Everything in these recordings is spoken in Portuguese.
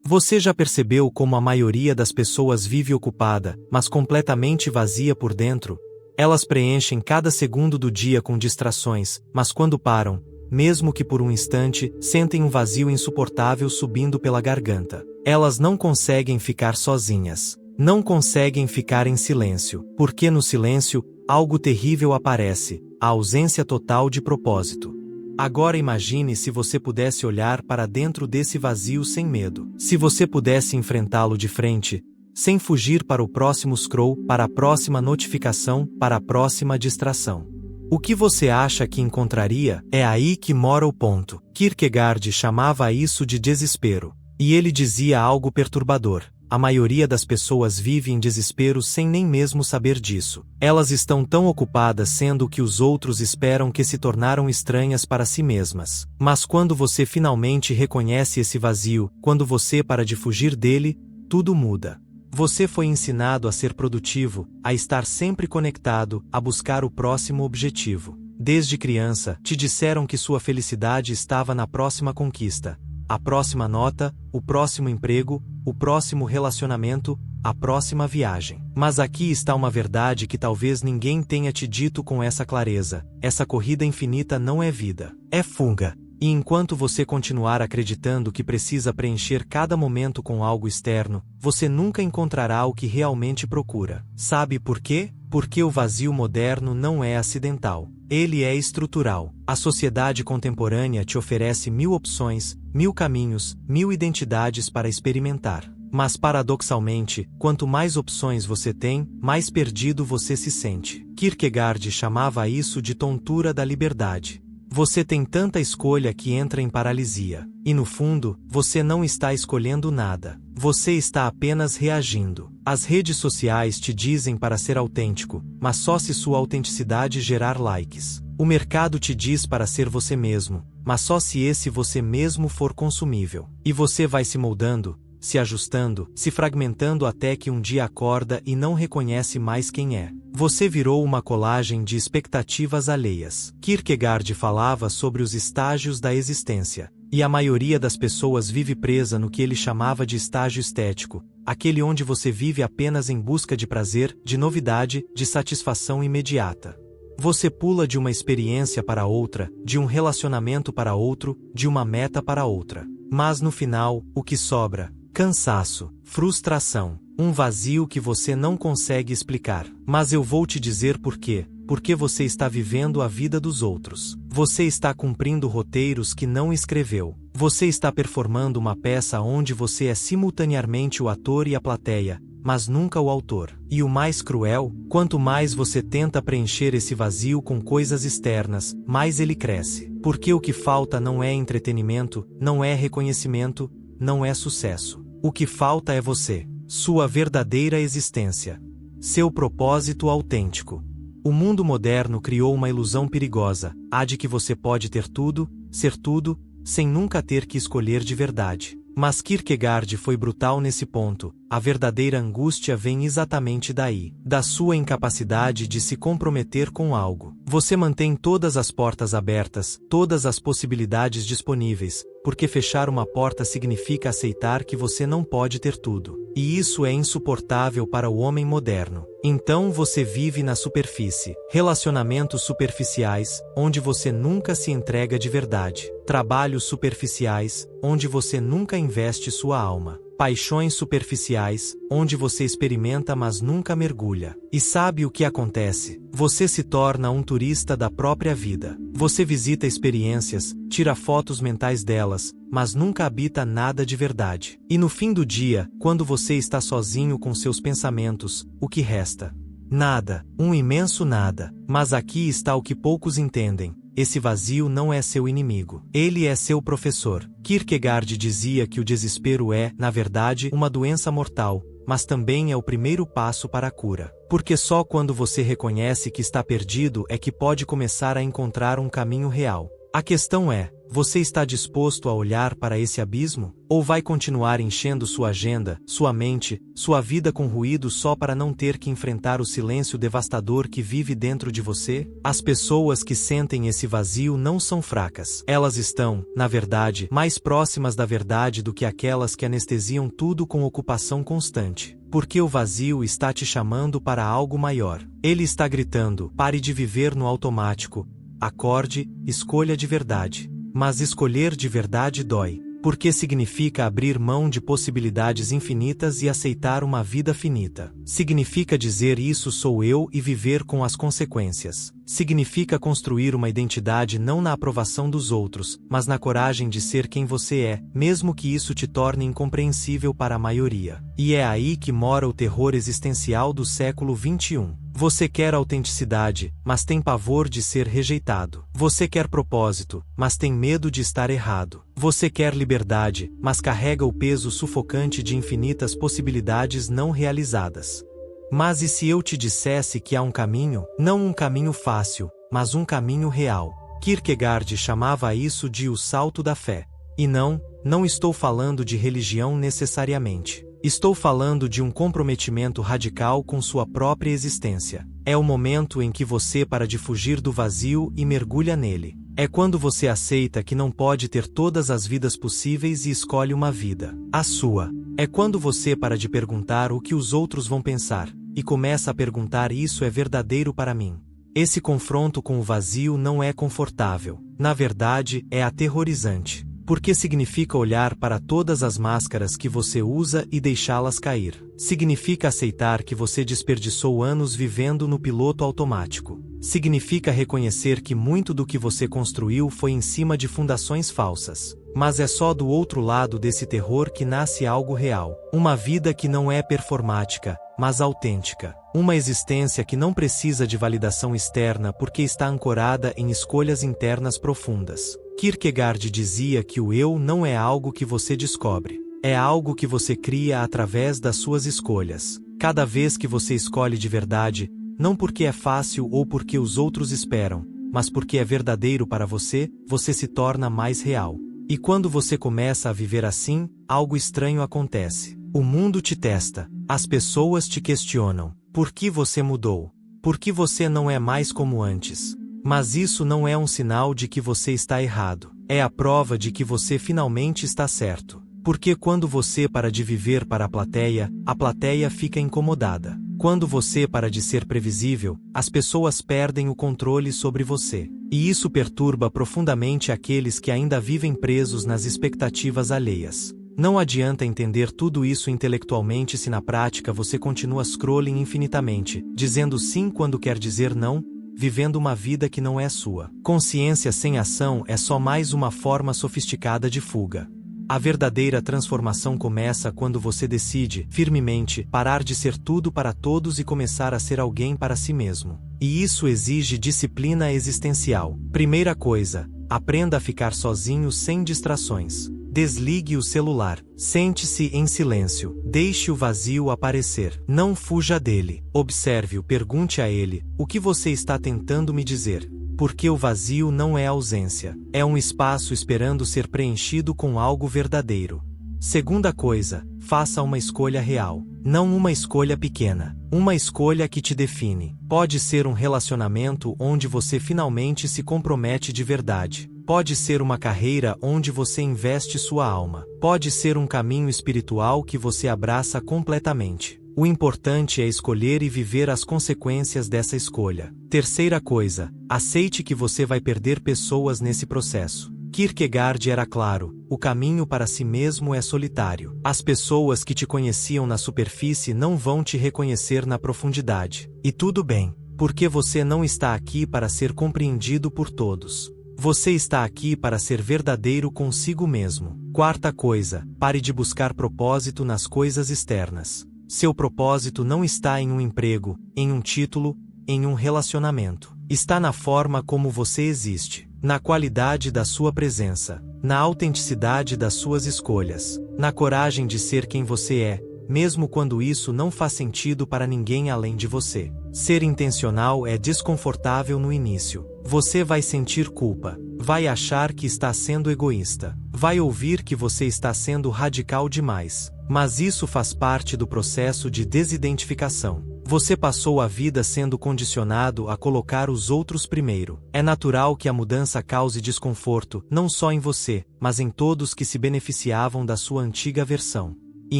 Você já percebeu como a maioria das pessoas vive ocupada, mas completamente vazia por dentro? Elas preenchem cada segundo do dia com distrações, mas quando param, mesmo que por um instante, sentem um vazio insuportável subindo pela garganta. Elas não conseguem ficar sozinhas. Não conseguem ficar em silêncio, porque no silêncio, algo terrível aparece, a ausência total de propósito. Agora imagine se você pudesse olhar para dentro desse vazio sem medo. Se você pudesse enfrentá-lo de frente, sem fugir para o próximo scroll, para a próxima notificação, para a próxima distração. O que você acha que encontraria? É aí que mora o ponto. Kierkegaard chamava isso de desespero. E ele dizia algo perturbador. A maioria das pessoas vive em desespero sem nem mesmo saber disso. Elas estão tão ocupadas sendo o que os outros esperam que se tornaram estranhas para si mesmas. Mas quando você finalmente reconhece esse vazio, quando você para de fugir dele, tudo muda. Você foi ensinado a ser produtivo, a estar sempre conectado, a buscar o próximo objetivo. Desde criança, te disseram que sua felicidade estava na próxima conquista. A próxima nota, o próximo emprego, o próximo relacionamento, a próxima viagem. Mas aqui está uma verdade que talvez ninguém tenha te dito com essa clareza. Essa corrida infinita não é vida, é fuga. E enquanto você continuar acreditando que precisa preencher cada momento com algo externo, você nunca encontrará o que realmente procura. Sabe por quê? Porque o vazio moderno não é acidental. Ele é estrutural. A sociedade contemporânea te oferece 1000 opções, 1000 caminhos, 1000 identidades para experimentar. Mas paradoxalmente, quanto mais opções você tem, mais perdido você se sente. Kierkegaard chamava isso de tontura da liberdade. Você tem tanta escolha que entra em paralisia. E no fundo, você não está escolhendo nada. Você está apenas reagindo. As redes sociais te dizem para ser autêntico, mas só se sua autenticidade gerar likes. O mercado te diz para ser você mesmo, mas só se esse você mesmo for consumível. E você vai se moldando, se ajustando, se fragmentando até que um dia acorda e não reconhece mais quem é. Você virou uma colagem de expectativas alheias. Kierkegaard falava sobre os estágios da existência. E a maioria das pessoas vive presa no que ele chamava de estágio estético, aquele onde você vive apenas em busca de prazer, de novidade, de satisfação imediata. Você pula de uma experiência para outra, de um relacionamento para outro, de uma meta para outra. Mas no final, o que sobra? Cansaço, frustração, um vazio que você não consegue explicar. Mas eu vou te dizer por quê. Porque você está vivendo a vida dos outros. Você está cumprindo roteiros que não escreveu. Você está performando uma peça onde você é simultaneamente o ator e a plateia, mas nunca o autor. E o mais cruel, quanto mais você tenta preencher esse vazio com coisas externas, mais ele cresce. Porque o que falta não é entretenimento, não é reconhecimento, não é sucesso. O que falta é você, sua verdadeira existência, seu propósito autêntico. O mundo moderno criou uma ilusão perigosa, a de que você pode ter tudo, ser tudo, sem nunca ter que escolher de verdade. Mas Kierkegaard foi brutal nesse ponto. A verdadeira angústia vem exatamente daí, da sua incapacidade de se comprometer com algo. Você mantém todas as portas abertas, todas as possibilidades disponíveis, porque fechar uma porta significa aceitar que você não pode ter tudo. E isso é insuportável para o homem moderno. Então você vive na superfície. Relacionamentos superficiais, onde você nunca se entrega de verdade. Trabalhos superficiais, onde você nunca investe sua alma. Paixões superficiais, onde você experimenta mas nunca mergulha. E sabe o que acontece? Você se torna um turista da própria vida. Você visita experiências, tira fotos mentais delas, mas nunca habita nada de verdade. E no fim do dia, quando você está sozinho com seus pensamentos, o que resta? Nada, um imenso nada. Mas aqui está o que poucos entendem. Esse vazio não é seu inimigo. Ele é seu professor. Kierkegaard dizia que o desespero é, na verdade, uma doença mortal, mas também é o primeiro passo para a cura. Porque só quando você reconhece que está perdido é que pode começar a encontrar um caminho real. A questão é: você está disposto a olhar para esse abismo? Ou vai continuar enchendo sua agenda, sua mente, sua vida com ruído só para não ter que enfrentar o silêncio devastador que vive dentro de você? As pessoas que sentem esse vazio não são fracas. Elas estão, na verdade, mais próximas da verdade do que aquelas que anestesiam tudo com ocupação constante. Porque o vazio está te chamando para algo maior. Ele está gritando: pare de viver no automático. Acorde, escolha de verdade. Mas escolher de verdade dói, porque significa abrir mão de possibilidades infinitas e aceitar uma vida finita. Significa dizer isso sou eu e viver com as consequências. Significa construir uma identidade não na aprovação dos outros, mas na coragem de ser quem você é, mesmo que isso te torne incompreensível para a maioria. E é aí que mora o terror existencial do século XXI. Você quer autenticidade, mas tem pavor de ser rejeitado. Você quer propósito, mas tem medo de estar errado. Você quer liberdade, mas carrega o peso sufocante de infinitas possibilidades não realizadas. Mas e se eu te dissesse que há um caminho, não um caminho fácil, mas um caminho real? Kierkegaard chamava isso de o salto da fé. E não estou falando de religião necessariamente. Estou falando de um comprometimento radical com sua própria existência. É o momento em que você para de fugir do vazio e mergulha nele. É quando você aceita que não pode ter todas as vidas possíveis e escolhe uma vida, a sua. É quando você para de perguntar o que os outros vão pensar, e começa a perguntar: isso é verdadeiro para mim? Esse confronto com o vazio não é confortável. Na verdade, é aterrorizante. Porque significa olhar para todas as máscaras que você usa e deixá-las cair. Significa aceitar que você desperdiçou anos vivendo no piloto automático. Significa reconhecer que muito do que você construiu foi em cima de fundações falsas. Mas é só do outro lado desse terror que nasce algo real. Uma vida que não é performática, mas autêntica. Uma existência que não precisa de validação externa porque está ancorada em escolhas internas profundas. Kierkegaard dizia que o eu não é algo que você descobre. É algo que você cria através das suas escolhas. Cada vez que você escolhe de verdade, não porque é fácil ou porque os outros esperam, mas porque é verdadeiro para você, você se torna mais real. E quando você começa a viver assim, algo estranho acontece. O mundo te testa. As pessoas te questionam. Por que você mudou? Por que você não é mais como antes? Mas isso não é um sinal de que você está errado. É a prova de que você finalmente está certo. Porque quando você para de viver para a plateia fica incomodada. Quando você para de ser previsível, as pessoas perdem o controle sobre você. E isso perturba profundamente aqueles que ainda vivem presos nas expectativas alheias. Não adianta entender tudo isso intelectualmente se na prática você continua scrolling infinitamente, dizendo sim quando quer dizer não, vivendo uma vida que não é sua. Consciência sem ação é só mais uma forma sofisticada de fuga. A verdadeira transformação começa quando você decide, firmemente, parar de ser tudo para todos e começar a ser alguém para si mesmo. E isso exige disciplina existencial. Primeira coisa, aprenda a ficar sozinho sem distrações. Desligue o celular. Sente-se em silêncio. Deixe o vazio aparecer. Não fuja dele. Observe-o, pergunte a ele: o que você está tentando me dizer? Porque o vazio não é ausência. É um espaço esperando ser preenchido com algo verdadeiro. Segunda coisa, faça uma escolha real. Não uma escolha pequena. Uma escolha que te define. Pode ser um relacionamento onde você finalmente se compromete de verdade. Pode ser uma carreira onde você investe sua alma. Pode ser um caminho espiritual que você abraça completamente. O importante é escolher e viver as consequências dessa escolha. Terceira coisa, aceite que você vai perder pessoas nesse processo. Kierkegaard era claro: o caminho para si mesmo é solitário. As pessoas que te conheciam na superfície não vão te reconhecer na profundidade. E tudo bem, porque você não está aqui para ser compreendido por todos. Você está aqui para ser verdadeiro consigo mesmo. Quarta coisa, pare de buscar propósito nas coisas externas. Seu propósito não está em um emprego, em um título, em um relacionamento. Está na forma como você existe, na qualidade da sua presença, na autenticidade das suas escolhas, na coragem de ser quem você é, mesmo quando isso não faz sentido para ninguém além de você. Ser intencional é desconfortável no início. Você vai sentir culpa. vai achar que está sendo egoísta, vai ouvir que você está sendo radical demais. Mas isso faz parte do processo de desidentificação. Você passou a vida sendo condicionado a colocar os outros primeiro. É natural que a mudança cause desconforto, não só em você, mas em todos que se beneficiavam da sua antiga versão. E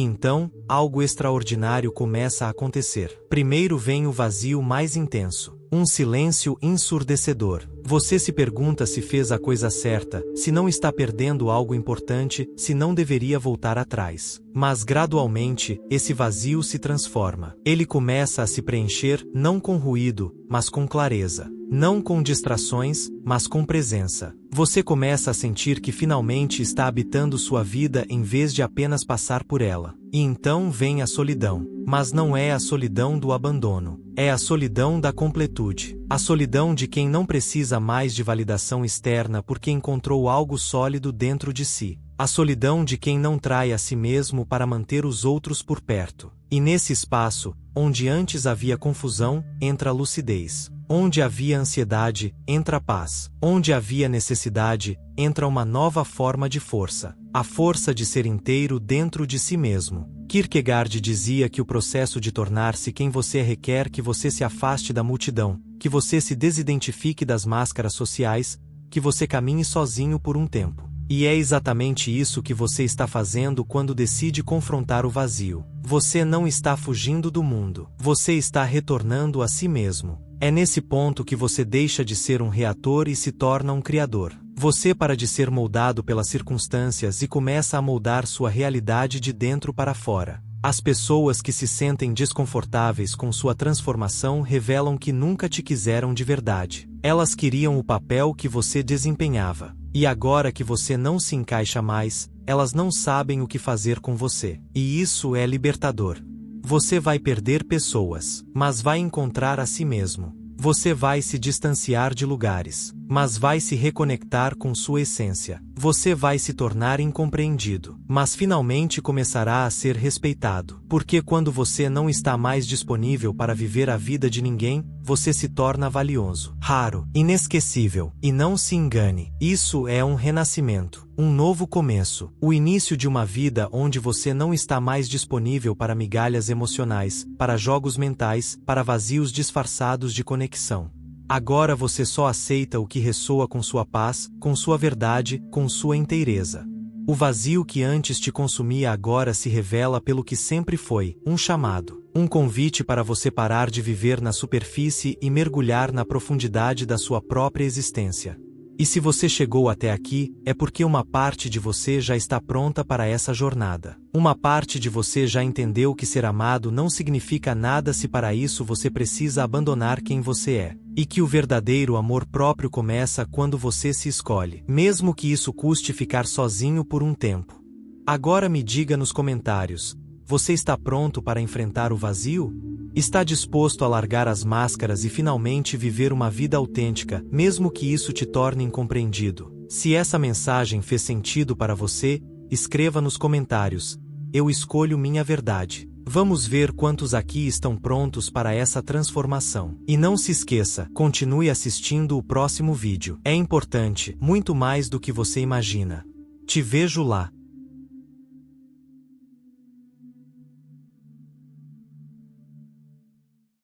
então, algo extraordinário começa a acontecer. Primeiro vem o vazio mais intenso, um silêncio ensurdecedor. Você se pergunta se fez a coisa certa, se não está perdendo algo importante, se não deveria voltar atrás. Mas gradualmente, esse vazio se transforma. Ele começa a se preencher não com ruído, mas com clareza. Não com distrações, mas com presença. Você começa a sentir que finalmente está habitando sua vida em vez de apenas passar por ela. E então vem a solidão. Mas não é a solidão do abandono. É a solidão da completude. A solidão de quem não precisa mais de validação externa porque encontrou algo sólido dentro de si. A solidão de quem não trai a si mesmo para manter os outros por perto. E nesse espaço, onde antes havia confusão, entra a lucidez. Onde havia ansiedade, entra a paz. Onde havia necessidade, entra uma nova forma de força. A força de ser inteiro dentro de si mesmo. Kierkegaard dizia que o processo de tornar-se quem você é requer que você se afaste da multidão, que você se desidentifique das máscaras sociais, que você caminhe sozinho por um tempo. E é exatamente isso que você está fazendo quando decide confrontar o vazio. Você não está fugindo do mundo. Você está retornando a si mesmo. É nesse ponto que você deixa de ser um reator e se torna um criador. Você para de ser moldado pelas circunstâncias e começa a moldar sua realidade de dentro para fora. As pessoas que se sentem desconfortáveis com sua transformação revelam que nunca te quiseram de verdade. Elas queriam o papel que você desempenhava. E agora que você não se encaixa mais, elas não sabem o que fazer com você. E isso é libertador. Você vai perder pessoas, mas vai encontrar a si mesmo. Você vai se distanciar de lugares, mas vai se reconectar com sua essência. Você vai se tornar incompreendido, mas finalmente começará a ser respeitado. Porque quando você não está mais disponível para viver a vida de ninguém, você se torna valioso, raro, inesquecível. E não se engane, isso é um renascimento, um novo começo, o início de uma vida onde você não está mais disponível para migalhas emocionais, para jogos mentais, para vazios disfarçados de conexão. Agora você só aceita o que ressoa com sua paz, com sua verdade, com sua inteireza. O vazio que antes te consumia agora se revela pelo que sempre foi, um chamado, um convite para você parar de viver na superfície e mergulhar na profundidade da sua própria existência. E se você chegou até aqui, é porque uma parte de você já está pronta para essa jornada. Uma parte de você já entendeu que ser amado não significa nada se para isso você precisa abandonar quem você é. E que o verdadeiro amor próprio começa quando você se escolhe, mesmo que isso custe ficar sozinho por um tempo. Agora me diga nos comentários, você está pronto para enfrentar o vazio? Está disposto a largar as máscaras e finalmente viver uma vida autêntica, mesmo que isso te torne incompreendido? Se essa mensagem fez sentido para você, escreva nos comentários. Eu escolho minha verdade. Vamos ver quantos aqui estão prontos para essa transformação. E não se esqueça, continue assistindo o próximo vídeo. É importante, muito mais do que você imagina. Te vejo lá.